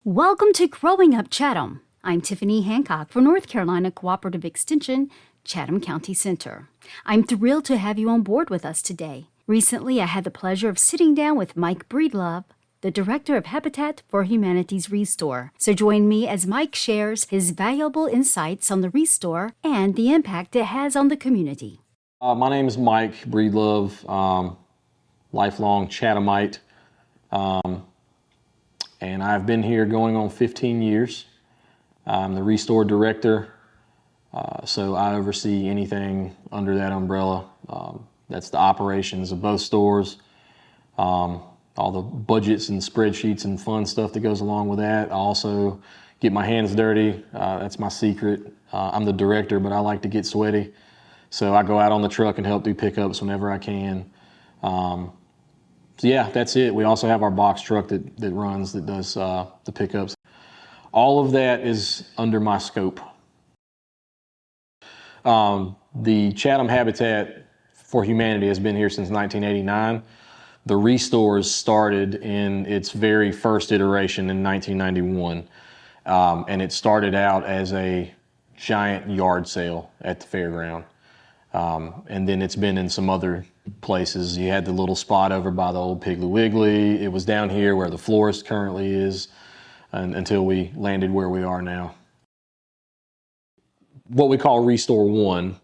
Welcome to Growing Up Chatham. I'm Tiffany Hancock for North Carolina Cooperative Extension, Chatham County Center. I'm thrilled to have you on board with us today. Recently, I had the pleasure of sitting down with Mike Breedlove, the Director of Habitat for Humanity's Restore. So join me as Mike shares his valuable insights on the Restore and the impact it has on the community. My name is Mike Breedlove, lifelong Chathamite. And I've been here going on 15 years. I'm the Restore Director, so I oversee anything under that umbrella. That's the operations of both stores, all the budgets and spreadsheets and fun stuff that goes along with that. I also get my hands dirty. That's my secret. I'm the director, but I like to get sweaty. So I go out on the truck and help do pickups whenever I can. So yeah, that's it. We also have our box truck that does the pickups. All of that is under my scope. The Chatham Habitat for Humanity has been here since 1989. The Restores started in its very first iteration in 1991. And it started out as a giant yard sale at the fairground. And then it's been in some other places. You had the little spot over by the old Piggly Wiggly. It was down here where the florist currently is, until we landed where we are now. What we call Restore 1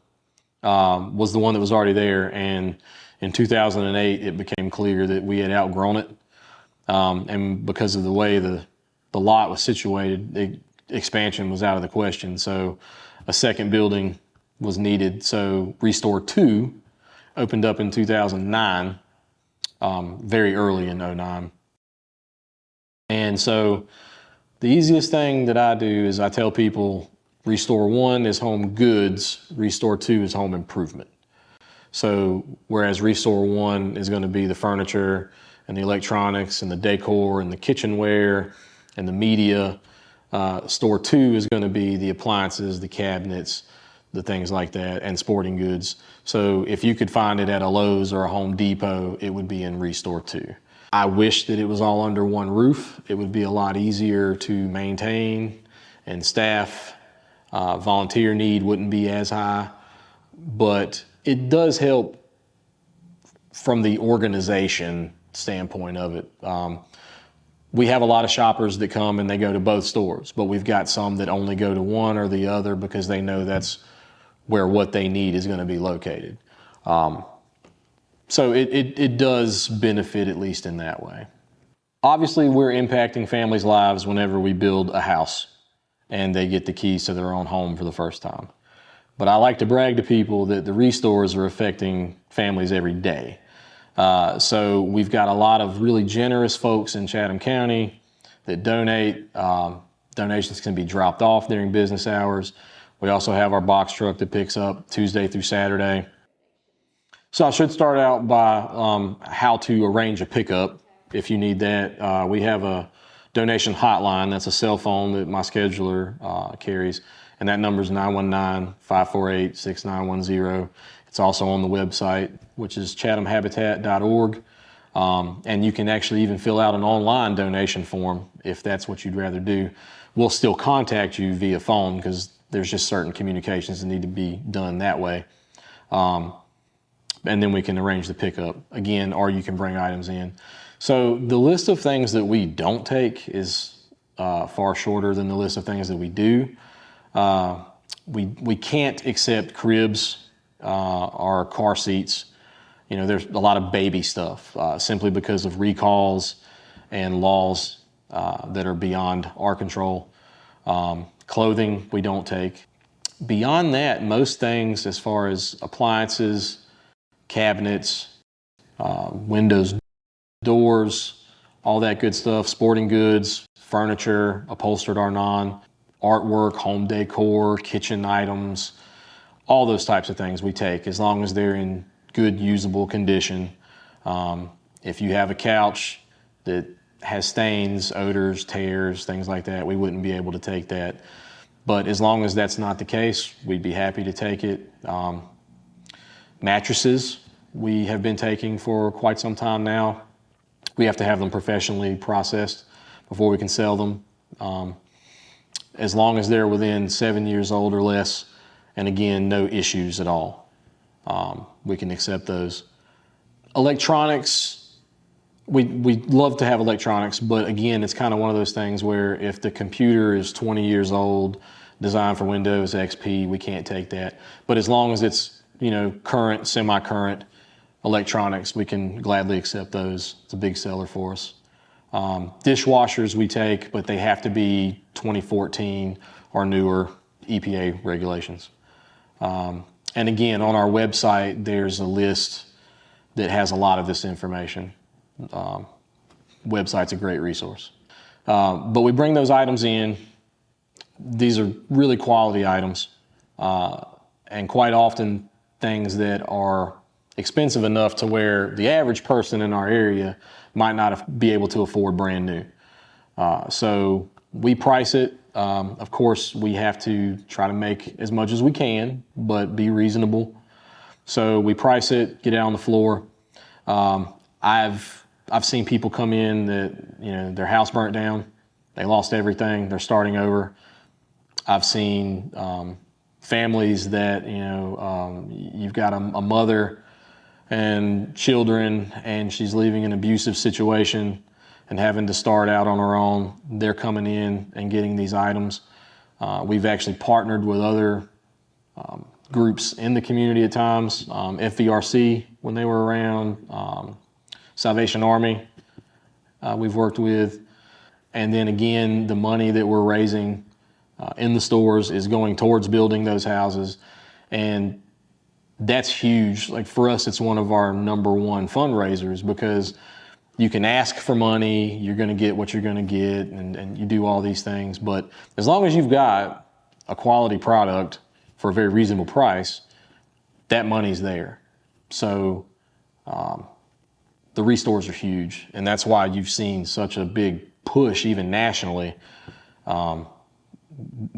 was the one that was already there, and in 2008 it became clear that we had outgrown it. And because of the way the lot was situated, expansion was out of the question. So a second building was needed. So Restore 2 opened up in 2009, very early in 2009. And so the easiest thing that I do is I tell people Restore 1 is home goods, Restore 2 is home improvement. So whereas Restore 1 is going to be the furniture and the electronics and the decor and the kitchenware and the media, Store 2 is going to be the appliances, the cabinets, the things like that, and sporting goods. So if you could find it at a Lowe's or a Home Depot, it would be in Restore 2. I wish that it was all under one roof. It would be a lot easier to maintain and staff. Volunteer need wouldn't be as high, but it does help from the organization standpoint of it. We have a lot of shoppers that come and they go to both stores, but we've got some that only go to one or the other because they know that's where what they need is going to be located. So it does benefit, at least in that way. Obviously, we're impacting families' lives whenever we build a house and they get the keys to their own home for the first time. But I like to brag to people that the Restores are affecting families every day. So we've got a lot of really generous folks in Chatham County that donate. Donations can be dropped off during business hours. We also have our box truck that picks up Tuesday through Saturday. So I should start out by how to arrange a pickup if you need that. We have a donation hotline. That's a cell phone that my scheduler carries, and that number is 919-548-6910. It's also on the website, which is chathamhabitat.org. And you can actually even fill out an online donation form if that's what you'd rather do. We'll still contact you via phone because there's just certain communications that need to be done that way. And then we can arrange the pickup again, or you can bring items in. So the list of things that we don't take is far shorter than the list of things that we do. We can't accept cribs or car seats. You know, there's a lot of baby stuff simply because of recalls and laws that are beyond our control. Clothing we don't take. Beyond that, most things as far as appliances, cabinets, windows, doors, all that good stuff, sporting goods, furniture, upholstered or non, artwork, home decor, kitchen items, all those types of things we take as long as they're in good usable condition. If you have a couch that has stains, odors, tears, things like that, we wouldn't be able to take that. But as long as that's not the case, we'd be happy to take it. Mattresses we have been taking for quite some time now. We have to have them professionally processed before we can sell them. as long as they're within 7 years old or less, and again, no issues at all. We can accept those. Electronics, we love to have electronics, but again, it's kind of one of those things where if the computer is 20 years old, designed for Windows XP, we can't take that. But as long as it's, current, semi-current electronics, we can gladly accept those. It's a big seller for us. Dishwashers we take, but they have to be 2014 or newer EPA regulations. And again, on our website, there's a list that has a lot of this information. Website's a great resource. But we bring those items in. These are really quality items, and quite often things that are expensive enough to where the average person in our area might not be able to afford brand new. So we price it. Of course, we have to try to make as much as we can, but be reasonable. So we price it, get it on the floor. I've seen people come in that, their house burnt down. They lost everything. They're starting over. I've seen families that, you've got a mother and children, and she's leaving an abusive situation and having to start out on her own. They're coming in and getting these items. We've actually partnered with other groups in the community at times, FVRC when they were around, Salvation Army we've worked with. And then again, the money that we're raising in the stores is going towards building those houses. And that's huge. Like for us, it's one of our number one fundraisers, because you can ask for money, you're going to get what you're going to get, and you do all these things. But as long as you've got a quality product for a very reasonable price, that money's there. So the restores are huge, and that's why you've seen such a big push, even nationally,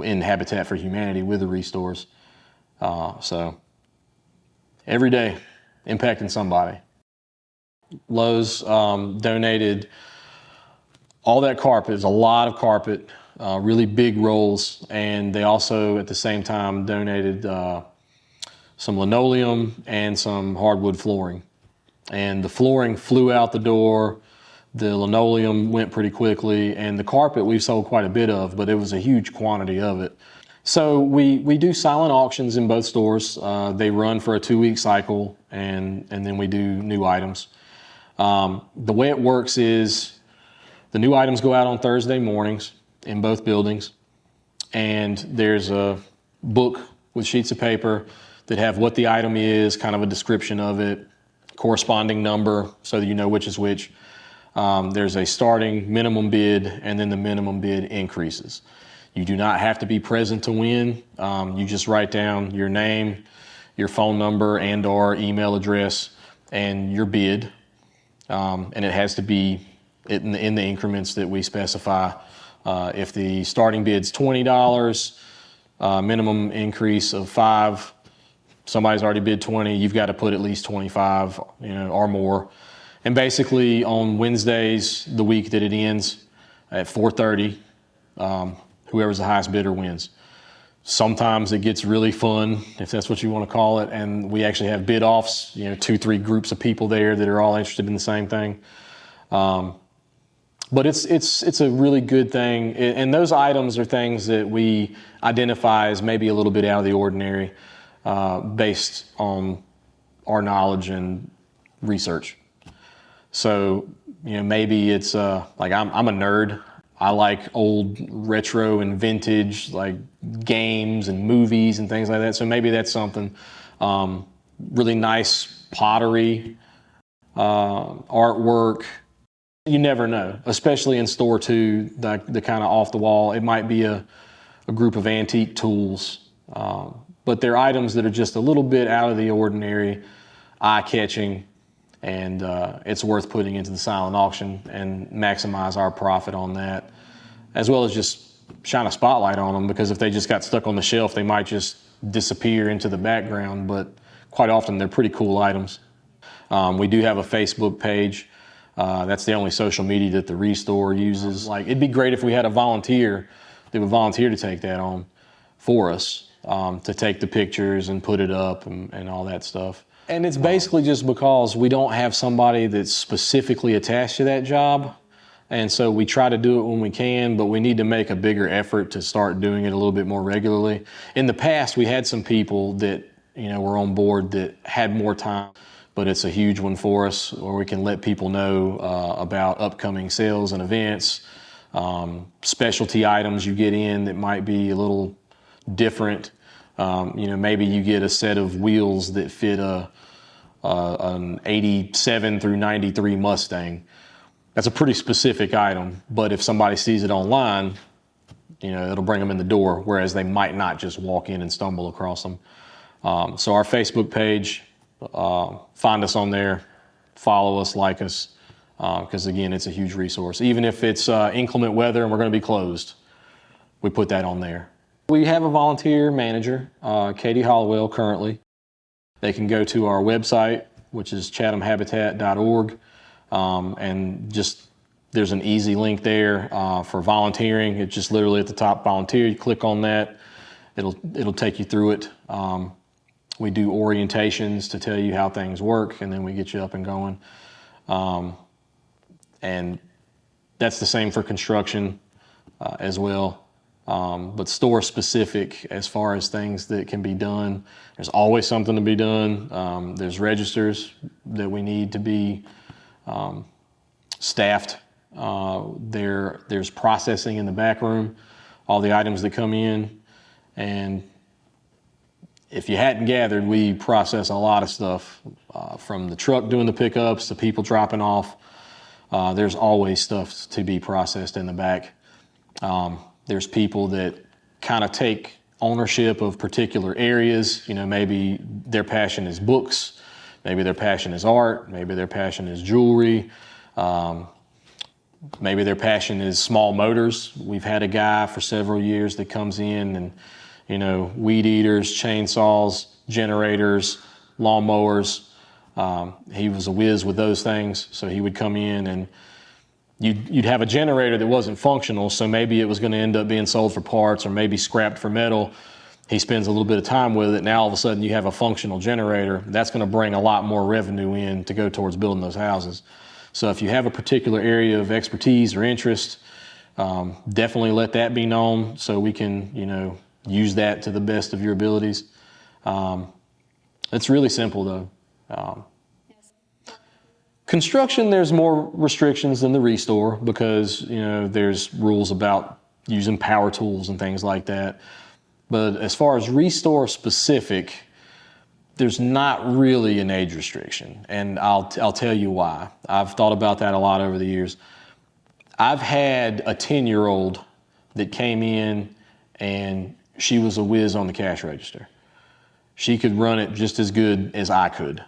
in Habitat for Humanity with the restores. So every day, impacting somebody. Lowe's donated all that carpet. It's a lot of carpet, really big rolls, and they also at the same time donated some linoleum and some hardwood flooring. And the flooring flew out the door. The linoleum went pretty quickly, and the carpet we've sold quite a bit of, but it was a huge quantity of it. So we do silent auctions in both stores. They run for a 2-week cycle, and then we do new items. The way it works is the new items go out on Thursday mornings in both buildings, and there's a book with sheets of paper that have what the item is, kind of a description of it, corresponding number so that you know which is which. There's a starting minimum bid, and then the minimum bid increases. You do not have to be present to win. You just write down your name, your phone number and or email address, and your bid. And it has to be in the increments that we specify. If the starting bid's $20, minimum increase of $5, somebody's already bid 20, you've got to put at least 25, or more. And basically on Wednesdays, the week that it ends at 4:30, whoever's the highest bidder wins. Sometimes it gets really fun, if that's what you want to call it, and we actually have bid offs, 2-3 groups of people there that are all interested in the same thing. But it's a really good thing, and those items are things that we identify as maybe a little bit out of the ordinary, based on our knowledge and research. So, maybe it's like I'm a nerd. I like old retro and vintage, like games and movies and things like that. So maybe that's something. Really nice pottery, artwork. You never know, especially in store too, the kind of off the wall. It might be a group of antique tools, but they're items that are just a little bit out of the ordinary, eye-catching, and it's worth putting into the silent auction and maximize our profit on that, as well as just shine a spotlight on them, because if they just got stuck on the shelf, they might just disappear into the background, but quite often they're pretty cool items. We do have a Facebook page. That's the only social media that the Restore uses. Like, it'd be great if we had a volunteer that would volunteer to take that on for us, to take the pictures and put it up and all that stuff. And it's basically just because we don't have somebody that's specifically attached to that job. And so we try to do it when we can, but we need to make a bigger effort to start doing it a little bit more regularly. In the past, we had some people that, were on board that had more time, but it's a huge one for us where we can let people know about upcoming sales and events, specialty items you get in that might be a little different. Maybe you get a set of wheels that fit an 87 through 93 Mustang. That's a pretty specific item, but if somebody sees it online, it'll bring them in the door, whereas they might not just walk in and stumble across them. So our Facebook page, find us on there, follow us, like us, because again, it's a huge resource. Even if it's inclement weather and we're going to be closed, we put that on there. We have a volunteer manager, Katie Hollowell, currently. They can go to our website, which is chathamhabitat.org. And just, there's an easy link there for volunteering. It's just literally at the top, volunteer. You click on that, it'll take you through it. We do orientations to tell you how things work, and then we get you up and going. And that's the same for construction as well. But store specific, as far as things that can be done, there's always something to be done. There's registers that we need to be staffed. There's processing in the back room, all the items that come in. And if you hadn't gathered, we process a lot of stuff, from the truck doing the pickups to people dropping off. There's always stuff to be processed in the back. There's people that kind of take ownership of particular areas. Maybe their passion is books, maybe their passion is art, maybe their passion is jewelry, maybe their passion is small motors. We've had a guy for several years that comes in and, weed eaters, chainsaws, generators, lawnmowers. He was a whiz with those things, so he would come in and you'd have a generator that wasn't functional, so maybe it was going to end up being sold for parts or maybe scrapped for metal. He spends a little bit of time with it. Now all of a sudden you have a functional generator. That's going to bring a lot more revenue in to go towards building those houses. So if you have a particular area of expertise or interest, definitely let that be known so we can, use that to the best of your abilities. It's really simple though. Construction, there's more restrictions than the Restore because, there's rules about using power tools and things like that. But as far as Restore specific, there's not really an age restriction. And I'll tell you why. I've thought about that a lot over the years. I've had a 10-year-old that came in and she was a whiz on the cash register. She could run it just as good as I could.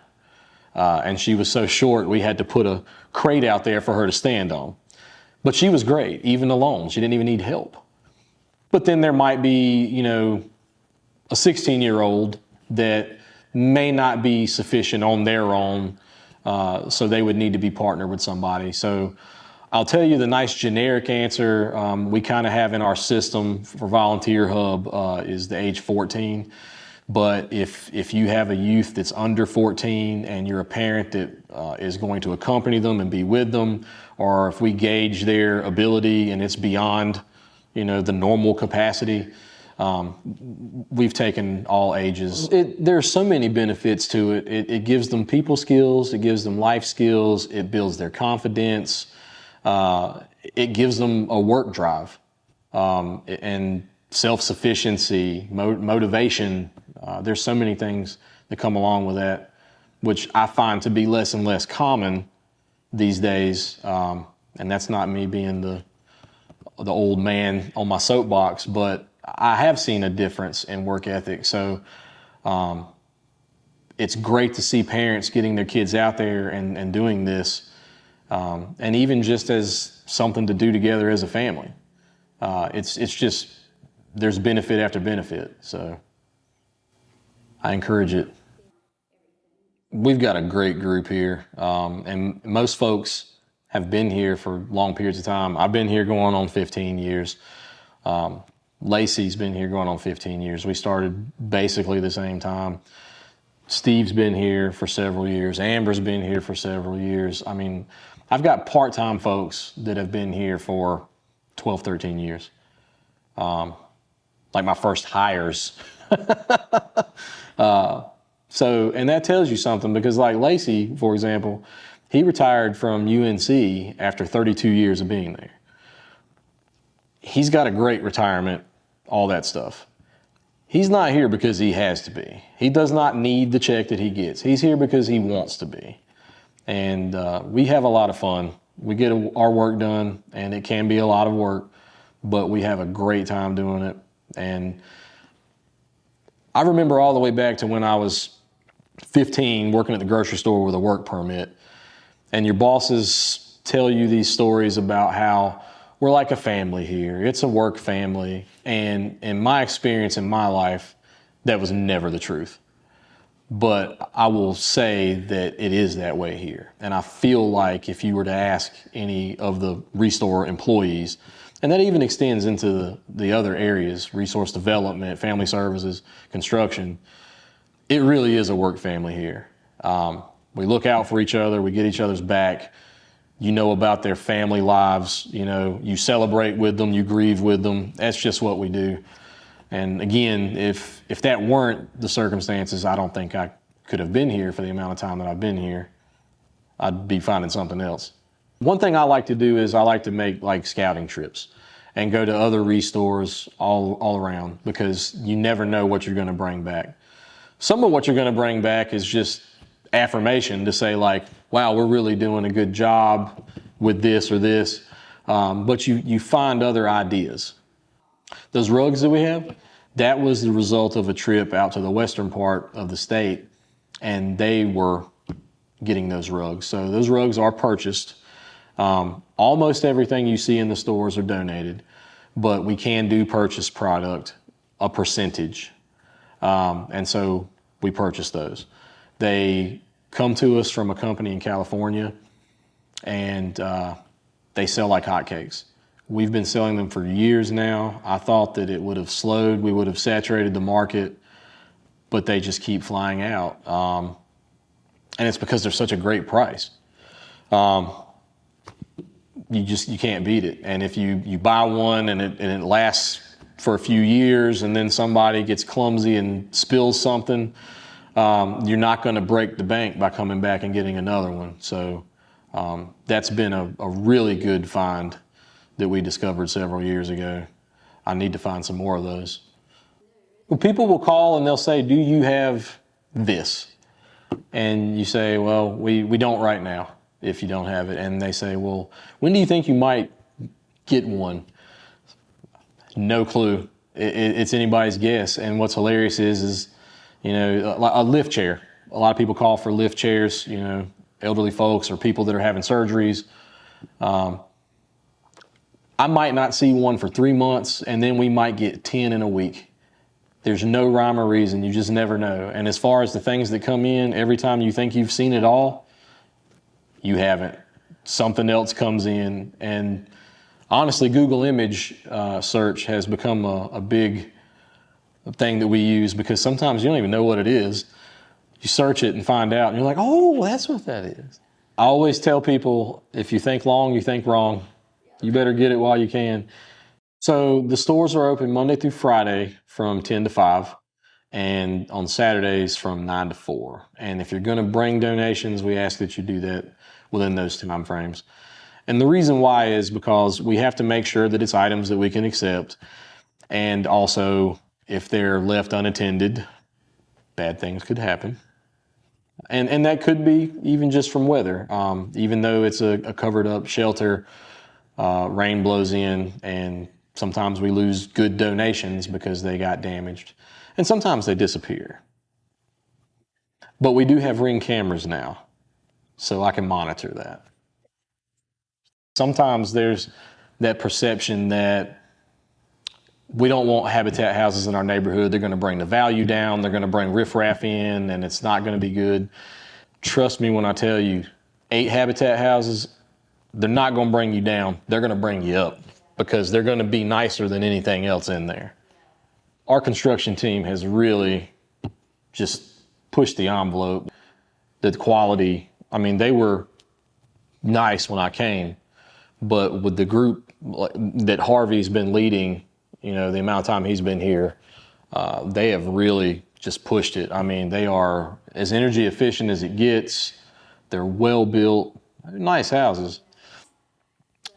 And she was so short, we had to put a crate out there for her to stand on. But she was great, even alone. She didn't even need help. But then there might be, a 16-year-old that may not be sufficient on their own, so they would need to be partnered with somebody. So I'll tell you the nice generic answer we kind of have in our system for Volunteer Hub is the age 14. But if you have a youth that's under 14 and you're a parent that is going to accompany them and be with them, or if we gauge their ability and it's beyond, the normal capacity, we've taken all ages. There's so many benefits to it. It gives them people skills, it gives them life skills, it builds their confidence, it gives them a work drive, and self-sufficiency, motivation. There's so many things that come along with that, which I find to be less and less common these days. And that's not me being the old man on my soapbox, but I have seen a difference in work ethic. So it's great to see parents getting their kids out there and doing this, and even just as something to do together as a family. It's just, there's benefit after benefit. So I encourage it. We've got a great group here, and most folks have been here for long periods of time. I've been here going on 15 years. Lacey's been here going on 15 years. We started basically the same time. Steve's been here for several years. Amber's been here for several years. I mean, I've got part-time folks that have been here for 12, 13 years. Like my first hires. And that tells you something, because like Lacey, for example, he retired from UNC after 32 years of being there. He's got a great retirement, all that stuff. He's not here because he has to be. He does not need the check that he gets. He's here because he wants to be. And we have a lot of fun. We get our work done, and it can be a lot of work, but we have a great time doing it. And I remember all the way back to when I was 15 working at the grocery store with a work permit, and your bosses tell you these stories about how we're like a family here. It's a work family. And in my experience in my life, that was never the truth. But I will say that it is that way here. And I feel like if you were to ask any of the Restore employees, and that even extends into the other areas, resource development, family services, construction, it really is a work family here. We look out for each other. We get each other's back. You know about their family lives. You know, you celebrate with them. You grieve with them. That's just what we do. And again, if that weren't the circumstances, I don't think I could have been here for the amount of time that I've been here. I'd be finding something else. One thing I like to do is I like to make like scouting trips and go to other restores all around, because you never know what you're going to bring back. Some of what you're going to bring back is just affirmation to say like, wow, we're really doing a good job with this or this. But you find other ideas. Those rugs that we have, that was the result of a trip out to the western part of the state, and they were getting those rugs. So those rugs are purchased. Almost everything you see in the stores are donated, but we can do purchase product, a percentage. And so we purchase those. They come to us from a company in California, and they sell like hotcakes. We've been selling them for years now. I thought that it would have slowed. We would have saturated the market, but they just keep flying out. And it's because they're such a great price. You can't beat it. And if you buy one and it lasts for a few years, and then somebody gets clumsy and spills something, you're not going to break the bank by coming back and getting another one. So that's been a really good find that we discovered several years ago. I need to find some more of those. Well, people will call and they'll say, do you have this? And you say, well, we don't right now, if you don't have it. And they say, well, when do you think you might get one? No clue. It's anybody's guess. And what's hilarious is, you know, a lift chair. A lot of people call for lift chairs, you know, elderly folks or people that are having surgeries. I might not see one for 3 months, and then we might get 10 in a week. There's no rhyme or reason. You just never know. And as far as the things that come in, every time you think you've seen it all, you haven't. Something else comes in. And honestly, Google image search has become a big thing that we use, because sometimes you don't even know what it is. You search it and find out, and you're like, oh, that's what that is. I always tell people, if you think long, you think wrong. You better get it while you can. So the stores are open Monday through Friday from 10 to 5, and on Saturdays from 9 to 4. And if you're going to bring donations, we ask that you do that within those time frames. And the reason why is because we have to make sure that it's items that we can accept. And also, if they're left unattended, bad things could happen. And that could be even just from weather. Even though it's a covered up shelter, rain blows in, and sometimes we lose good donations because they got damaged. And sometimes they disappear. But we do have Ring cameras now, so I can monitor that. Sometimes there's that perception that we don't want habitat houses in our neighborhood. They're going to bring the value down. They're going to bring riffraff in, and it's not going to be good. Trust me when I tell you, 8 habitat houses they're not going to bring you down. They're going to bring you up because they're going to be nicer than anything else in there. Our construction team has really just pushed the envelope. The quality, I mean, they were nice when I came, but with the group that Harvey's been leading, you know, the amount of time he's been here, they have really just pushed it. I mean, they are as energy efficient as it gets. They're well built, nice houses.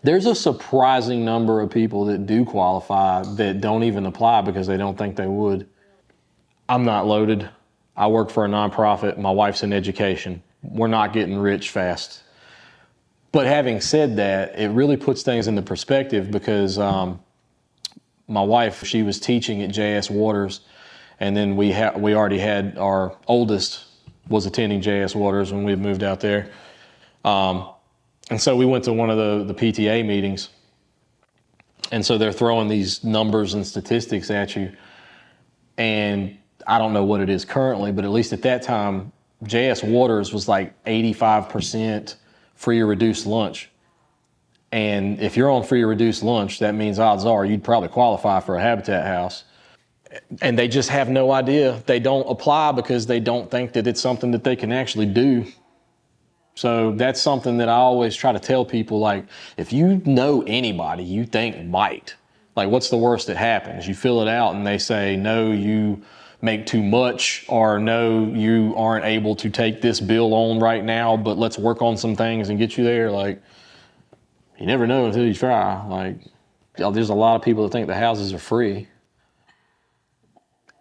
There's a surprising number of people that do qualify that don't even apply because they don't think they would. I'm not loaded. I work for a nonprofit. My wife's in education. We're not getting rich fast. But having said that, it really puts things into perspective because my wife, she was teaching at JS Waters, and then we already had our oldest was attending JS Waters when we had moved out there. And so we went to one of the PTA meetings. And so they're throwing these numbers and statistics at you. And I don't know what it is currently, but at least at that time, JS Waters was like 85% free or reduced lunch. And if you're on free or reduced lunch, that means odds are you'd probably qualify for a Habitat house. And they just have no idea. They don't apply because they don't think that it's something that they can actually do. So that's something that I always try to tell people, like, if you know anybody you think might, like, what's the worst that happens? You fill it out and they say, no, you make too much, or no, you aren't able to take this bill on right now, but let's work on some things and get you there. Like, you never know until you try. Like, there's a lot of people that think the houses are free.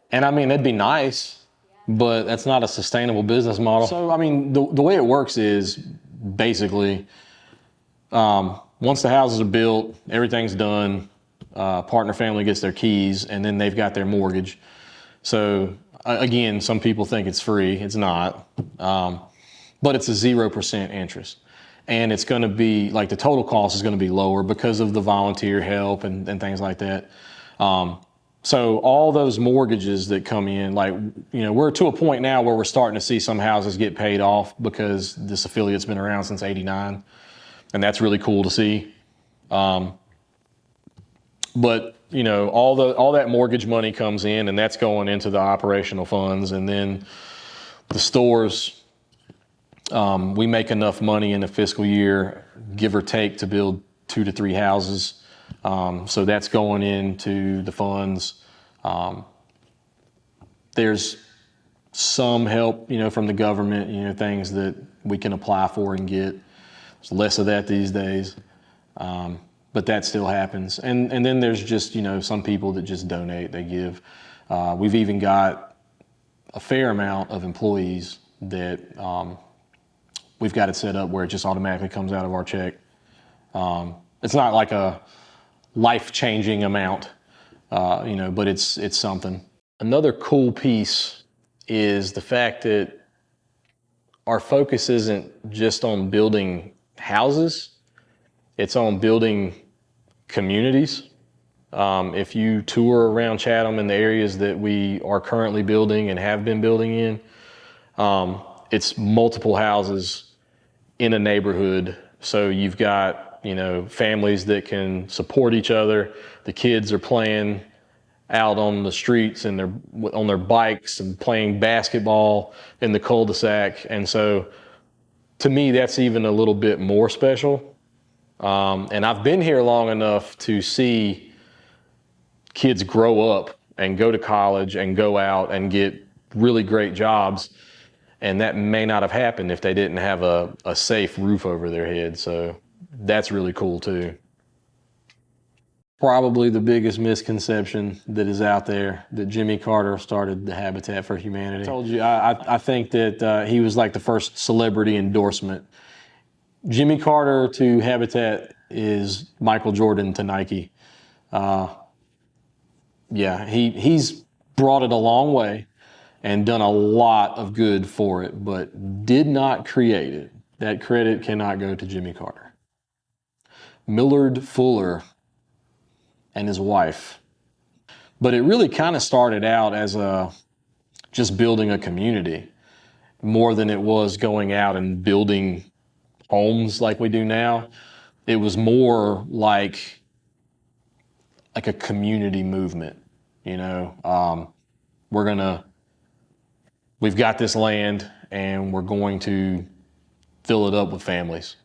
And I mean, it'd be nice, but that's not a sustainable business model. So, I mean, the way it works is basically, once the houses are built, everything's done, partner family gets their keys, and then they've got their mortgage. So, again, some people think it's free. It's not. But it's a 0% interest. And it's going to be, like, the total cost is going to be lower because of the volunteer help and things like that. So all those mortgages that come in, like, you know, we're to a point now where we're starting to see some houses get paid off because this affiliate's been around since '89, and that's really cool to see. But, you know, all that mortgage money comes in, and that's going into the operational funds, and then the stores, we make enough money in a fiscal year, give or take, to build 2 to 3 houses. So that's going into the funds. There's some help, you know, from the government, you know, things that we can apply for and get. There's less of that these days. But that still happens. And then there's just, you know, some people that just donate, they give. We've even got a fair amount of employees that we've got it set up where it just automatically comes out of our check. It's not like a life-changing amount, you know, but it's something. Another cool piece is the fact that our focus isn't just on building houses, it's on building communities. If you tour around Chatham in the areas that we are currently building and have been building in, it's multiple houses in a neighborhood. So you've got, you know, families that can support each other. The kids are playing out on the streets and they're on their bikes and playing basketball in the cul-de-sac. And so to me, that's even a little bit more special. And I've been here long enough to see kids grow up and go to college and go out and get really great jobs. And that may not have happened if they didn't have a safe roof over their head. So that's really cool too. Probably the biggest misconception that is out there that Jimmy Carter started the Habitat for Humanity. I told you, I think that he was like the first celebrity endorsement. Jimmy Carter to Habitat is Michael Jordan to Nike. Yeah, he's brought it a long way and done a lot of good for it, but did not create it. That credit cannot go to Jimmy Carter. Millard Fuller and his wife. But it really kind of started out as just building a community more than it was going out and building homes like we do now. It was more like a community movement. You know, we've got this land and we're going to fill it up with families,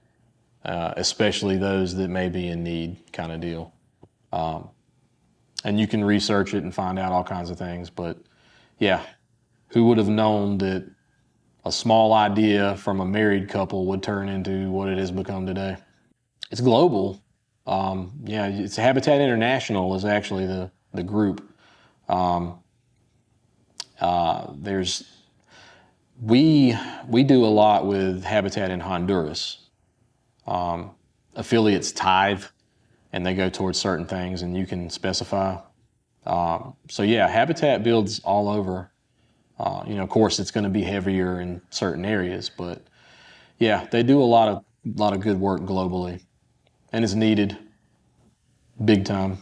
especially those that may be in need, kind of deal. And you can research it and find out all kinds of things. But yeah, who would have known that a small idea from a married couple would turn into what it has become today? It's global. Yeah, it's Habitat International is actually the group. There's we do a lot with Habitat in Honduras. Affiliates tithe, and they go towards certain things, and you can specify. So yeah, Habitat builds all over. You know, of course, it's going to be heavier in certain areas, but yeah, they do a lot of good work globally, and it's needed, big time.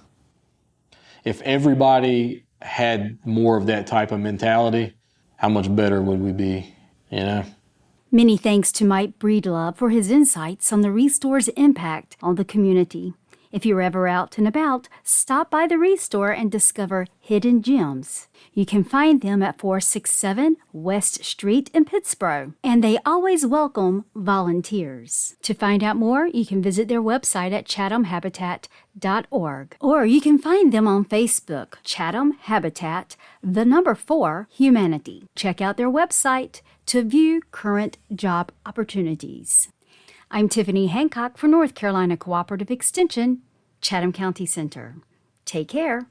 If everybody had more of that type of mentality, how much better would we be? You know. Many thanks to Mike Breedlove for his insights on the Restore's impact on the community. If you're ever out and about, stop by the Restore and discover hidden gems. You can find them at 467 West Street in Pittsburgh, and they always welcome volunteers. To find out more, you can visit their website at chathamhabitat.org, or you can find them on Facebook, Chatham Habitat, 4 Humanity. Check out their website to view current job opportunities. I'm Tiffany Hancock for North Carolina Cooperative Extension, Chatham County Center. Take care.